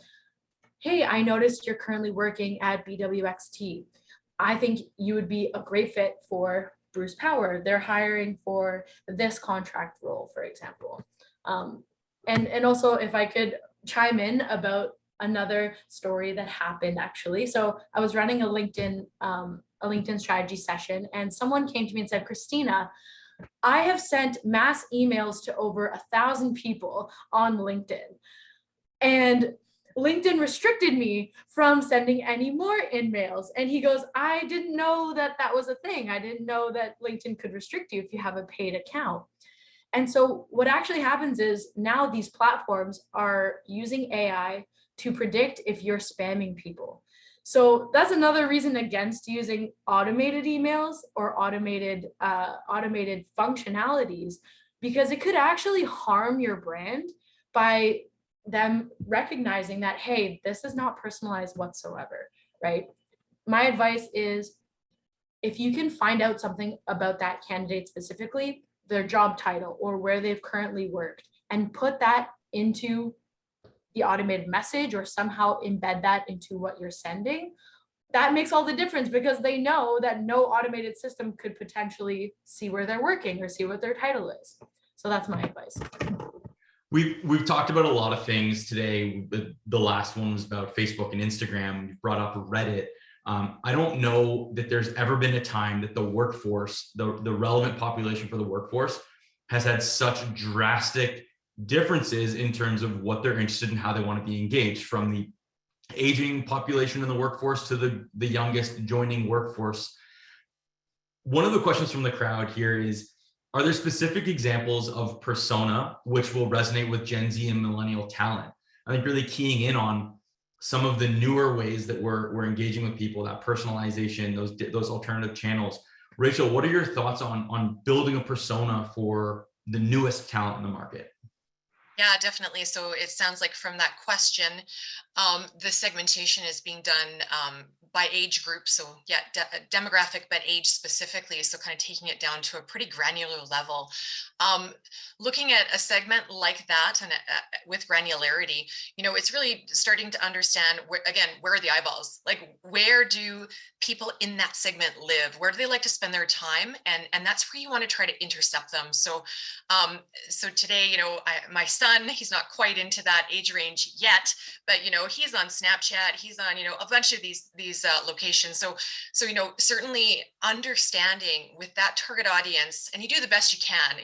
hey, I noticed you're currently working at BWXT. I think you would be a great fit for Bruce Power. They're hiring for this contract role, for example. And also, if I could chime in about another story that happened, actually. So I was running a LinkedIn strategy session, and someone came to me and said, Christina, I have sent mass emails to over 1,000 people on LinkedIn, and LinkedIn restricted me from sending any more emails. And he goes, I didn't know that that was a thing. I didn't know that LinkedIn could restrict you if you have a paid account. And so what actually happens is now these platforms are using AI to predict if you're spamming people. So that's another reason against using automated emails or automated functionalities, because it could actually harm your brand by them recognizing that, hey, this is not personalized whatsoever, right? My advice is, if you can find out something about that candidate specifically, their job title or where they've currently worked, and put that into the automated message or somehow embed that into what you're sending, that makes all the difference, because they know that no automated system could potentially see where they're working or see what their title is. So that's my advice. We've talked about a lot of things today. The last one was about Facebook and Instagram. We brought up Reddit. I don't know that there's ever been a time that the workforce, the relevant population for the workforce, has had such drastic differences in terms of what they're interested in, how they want to be engaged, from the aging population in the workforce to the youngest joining workforce. One of the questions from the crowd here is, are there specific examples of persona which will resonate with Gen Z and millennial talent? I think really keying in on some of the newer ways that we're engaging with people, that personalization, those alternative channels. Rachel, what are your thoughts on building a persona for the newest talent in the market? Yeah, definitely. So it sounds like from that question, the segmentation is being done by age group. So yeah, demographic, but age specifically. So kind of taking it down to a pretty granular level. Looking at a segment like that and with granularity, it's really starting to understand where are the eyeballs? Like, where do people in that segment live? Where do they like to spend their time? And that's where you want to try to intercept them. So today, my son, he's not quite into that age range yet, but he's on Snapchat, he's on a bunch of these locations. So certainly understanding with that target audience, and you do the best you can.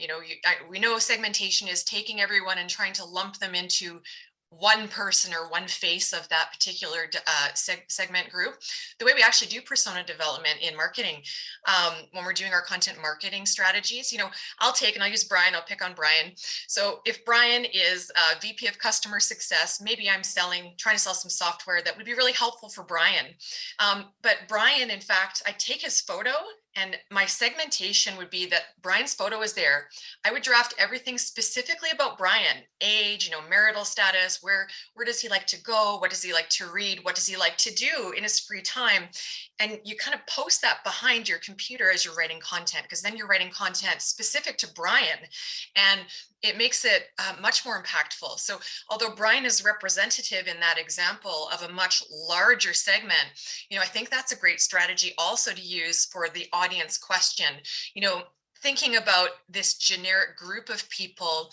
We know segmentation is taking everyone and trying to lump them into one person or one face of that particular segment group. The way we actually do persona development in marketing, when we're doing our content marketing strategies, I'll use Brian, I'll pick on Brian. So if Brian is a VP of customer success, maybe I'm trying to sell some software that would be really helpful for Brian. But Brian, in fact, I take his photo, and my segmentation would be that Brian's photo is there. I would draft everything specifically about Brian: age, marital status, where does he like to go? What does he like to read? What does he like to do in his free time? And you kind of post that behind your computer as you're writing content, because then you're writing content specific to Brian, and it makes it much more impactful. So although Brian is representative in that example of a much larger segment, I think that's a great strategy also to use for the audience question. Thinking about this generic group of people,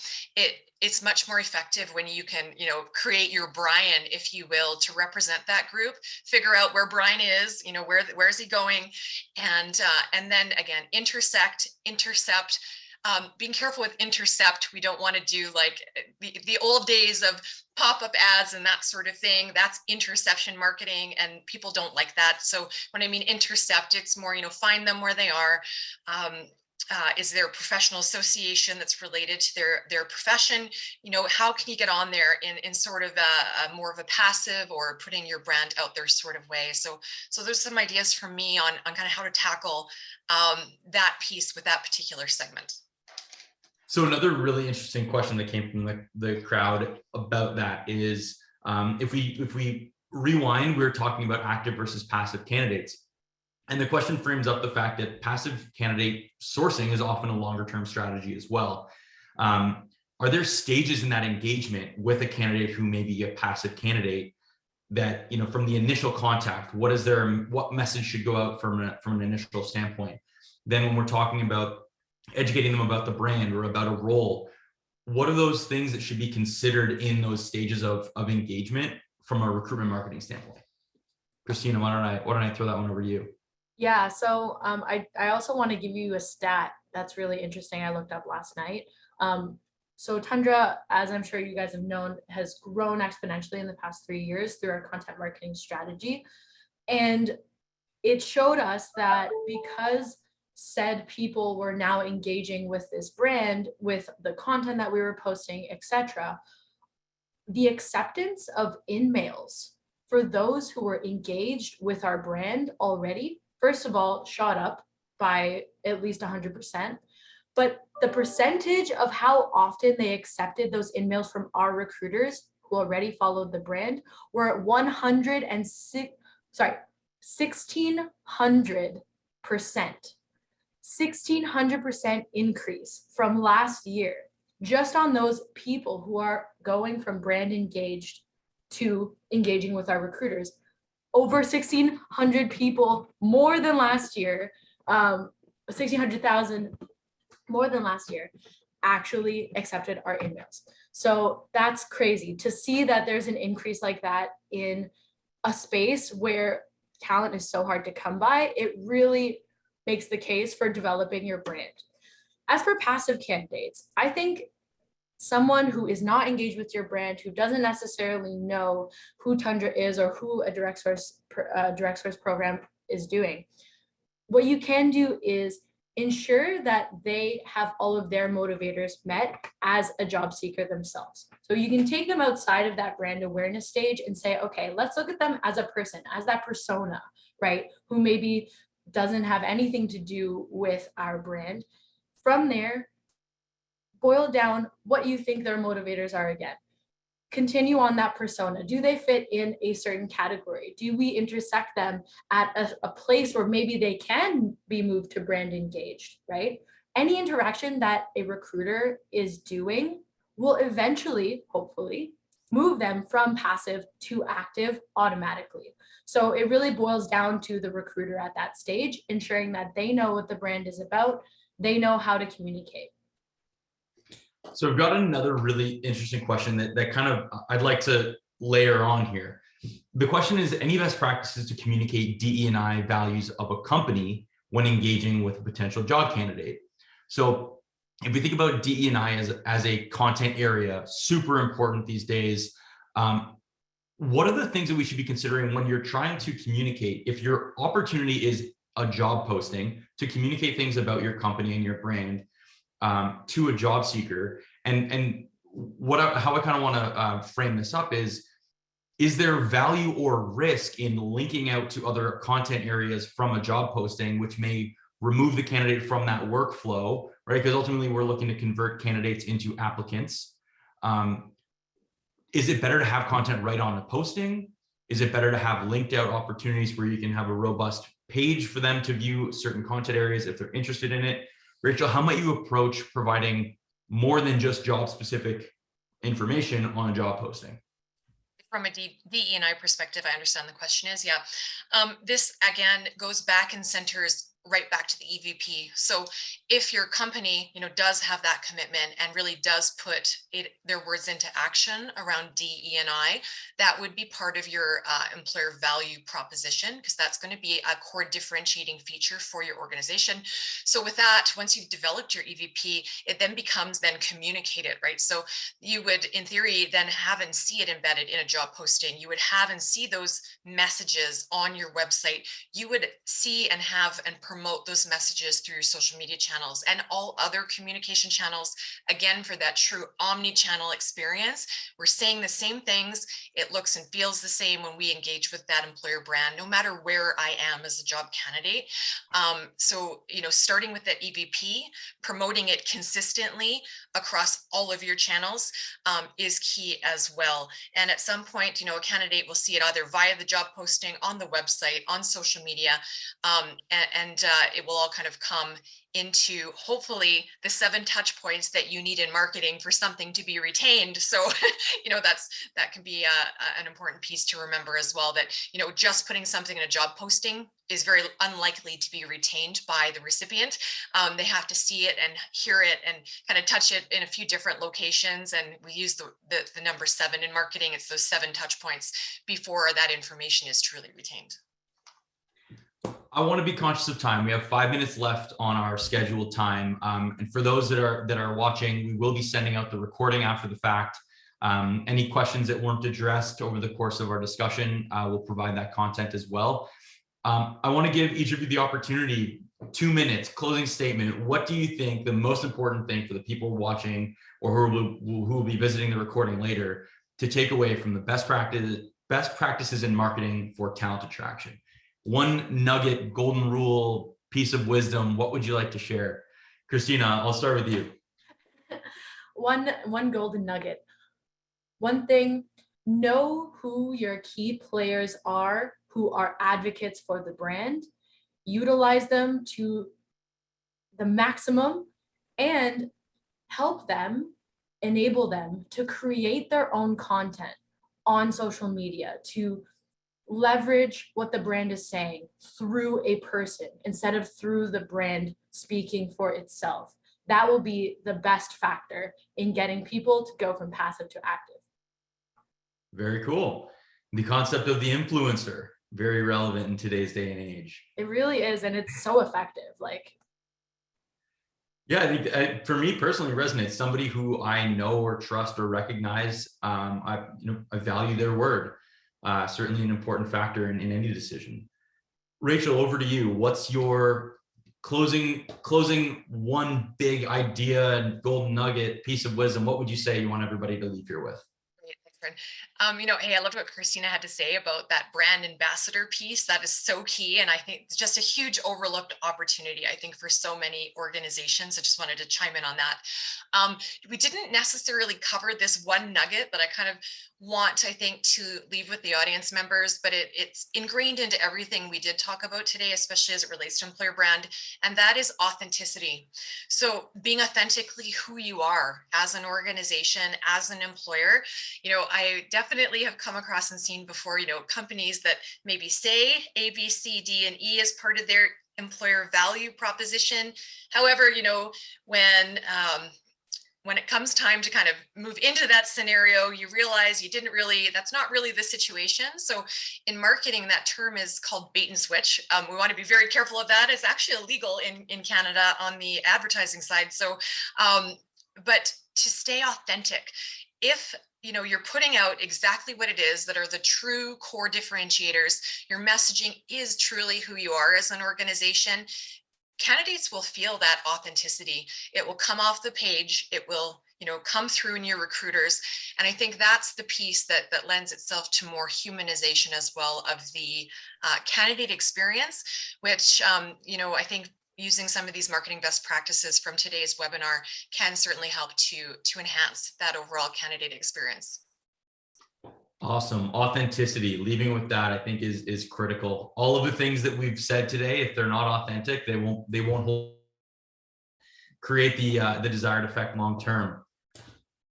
it's much more effective when you can, create your Brian, if you will, to represent that group, figure out where Brian is, where is he going, and then again, intercept. Being careful with intercept. We don't want to do like the old days of pop-up ads and that sort of thing. That's interception marketing, and people don't like that. So when I mean intercept, it's more, find them where they are. Is there a professional association that's related to their profession? How can you get on there in sort of a more of a passive or putting your brand out there sort of way? So there's some ideas from me on kind of how to tackle that piece with that particular segment. So another really interesting question that came from the crowd about that is, if we rewind, we were talking about active versus passive candidates. And the question frames up the fact that passive candidate sourcing is often a longer term strategy as well. Are there stages in that engagement with a candidate who may be a passive candidate that, from the initial contact, what message should go out from an initial standpoint? Then when we're talking about educating them about the brand or about a role, what are those things that should be considered in those stages of engagement from a recruitment marketing standpoint? Christina, why don't I throw that one over to you? Yeah, so I also want to give you a stat that's really interesting. I looked up last night. So Tundra, as I'm sure you guys have known, has grown exponentially in the past 3 years through our content marketing strategy. And it showed us that because said people were now engaging with this brand, with the content that we were posting, etc., the acceptance of in-mails for those who were engaged with our brand already, first of all, shot up by at least 100%. But the percentage of how often they accepted those in-mails from our recruiters who already followed the brand were at 106, sorry, 1,600%. 1,600% increase from last year, just on those people who are going from brand engaged to engaging with our recruiters. Over 1,600 people more than last year, 1,600,000 more than last year actually accepted our emails. So that's crazy to see that there's an increase like that in a space where talent is so hard to come by. It really makes the case for developing your brand. As for passive candidates, I think someone who is not engaged with your brand, who doesn't necessarily know who Tundra is or who a direct source program is doing, what you can do is ensure that they have all of their motivators met as a job seeker themselves. So you can take them outside of that brand awareness stage and say, okay, let's look at them as a person, as that persona, right? Who maybe doesn't have anything to do with our brand. From there, boil down what you think their motivators are again. Continue on that persona. Do they fit in a certain category? Do we intersect them at a place where maybe they can be moved to brand engaged, right? Any interaction that a recruiter is doing will eventually, hopefully, move them from passive to active automatically. So it really boils down to the recruiter at that stage, ensuring that they know what the brand is about, they know how to communicate. So I've got another really interesting question that kind of I'd like to layer on here. The question is, any best practices to communicate DE&I values of a company when engaging with a potential job candidate? So if we think about DE&I as a content area, super important these days, what are the things that we should be considering when you're trying to communicate? If your opportunity is a job posting, to communicate things about your company and your brand to a job seeker, and how I kind of want to frame this up is there value or risk in linking out to other content areas from a job posting, which may remove the candidate from that workflow, right? Because ultimately we're looking to convert candidates into applicants. Is it better to have content right on the posting? Is it better to have linked out opportunities where you can have a robust page for them to view certain content areas if they're interested in it? Rachel, how might you approach providing more than just job specific information on a job posting? From a DE&I perspective, I understand the question is, this again goes back and centers right back to the EVP. So if your company, does have that commitment and really does put their words into action around DE&I, that would be part of your employer value proposition, because that's going to be a core differentiating feature for your organization. So with that, once you've developed your EVP, it then becomes communicated, right? So you would, in theory, then have and see it embedded in a job posting. You would have and see those messages on your website. You would see and have and promote those messages through your social media channels and all other communication channels. Again, for that true omni-channel experience, we're saying the same things. It looks and feels the same when we engage with that employer brand, no matter where I am as a job candidate. So, starting with that EVP, promoting it consistently across all of your channels is key as well. And at some point, a candidate will see it either via the job posting, on the website, on social media, and it will all kind of come into hopefully the 7 touch points that you need in marketing for something to be retained. So, that can be an important piece to remember as well, that, just putting something in a job posting is very unlikely to be retained by the recipient. They have to see it and hear it and kind of touch it in a few different locations. And we use the number 7 in marketing. It's those 7 touch points before that information is truly retained. I want to be conscious of time. We have 5 minutes left on our scheduled time. And for those that are watching, we will be sending out the recording after the fact. Any questions that weren't addressed over the course of our discussion, we'll provide that content as well. I want to give each of you the opportunity 2 minutes, closing statement. What do you think the most important thing for the people watching or who will be visiting the recording later to take away from the best practices in marketing for talent attraction? One nugget, golden rule, piece of wisdom, what would you like to share? Christina, I'll start with you. One golden nugget. One thing, know who your key players are who are advocates for the brand. Utilize them to the maximum and help them, enable them to create their own content on social media, to leverage what the brand is saying through a person instead of through the brand speaking for itself. That will be the best factor in getting people to go from passive to active. Very cool. The concept of the influencer, very relevant in today's day and age. It really is, and it's so effective. Like, yeah, I think for me personally resonates. Somebody who I know or trust or recognize, I value their word. Certainly an important factor in any decision. Rachel, over to you. What's your closing one big idea and golden nugget, piece of wisdom? What would you say you want everybody to leave here with? Hey, I loved what Christina had to say about that brand ambassador piece. That is so key. And I think it's just a huge overlooked opportunity, I think, for so many organizations. I just wanted to chime in on that. We didn't necessarily cover this one nugget, but I kind of want, I think, to leave with the audience members, but it's ingrained into everything we did talk about today, especially as it relates to employer brand, and that is authenticity. So being authentically who you are as an organization, as an employer. I definitely have come across and seen before, companies that maybe say A, B, C, D, and E as part of their employer value proposition. However, when it comes time to kind of move into that scenario, you realize that's not really the situation. So in marketing, that term is called bait and switch. We want to be very careful of that. It's actually illegal in Canada on the advertising side. So, but to stay authentic, if you're putting out exactly what it is that are the true core differentiators, your messaging is truly who you are as an organization, candidates will feel that authenticity. It will come off the page. It will, come through in your recruiters. And I think that's the piece that lends itself to more humanization as well of the candidate experience, which, I think using some of these marketing best practices from today's webinar can certainly help to enhance that overall candidate experience. Awesome. Authenticity, leaving with that, I think is critical. All of the things that we've said today, if they're not authentic, they won't create the desired effect long term.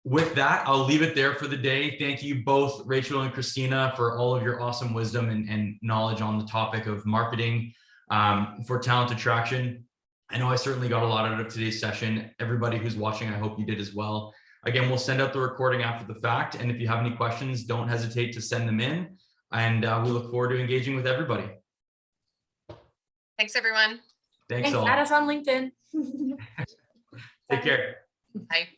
With that, I'll leave it there for the day. Thank you both, Rachel and Christina, for all of your awesome wisdom and knowledge on the topic of marketing for talent attraction. I know I certainly got a lot out of today's session. Everybody who's watching, I hope you did as well. Again, we'll send out the recording after the fact. And if you have any questions, don't hesitate to send them in. And we look forward to engaging with everybody. Thanks, everyone. Thanks. Add us on LinkedIn. Take care. Bye.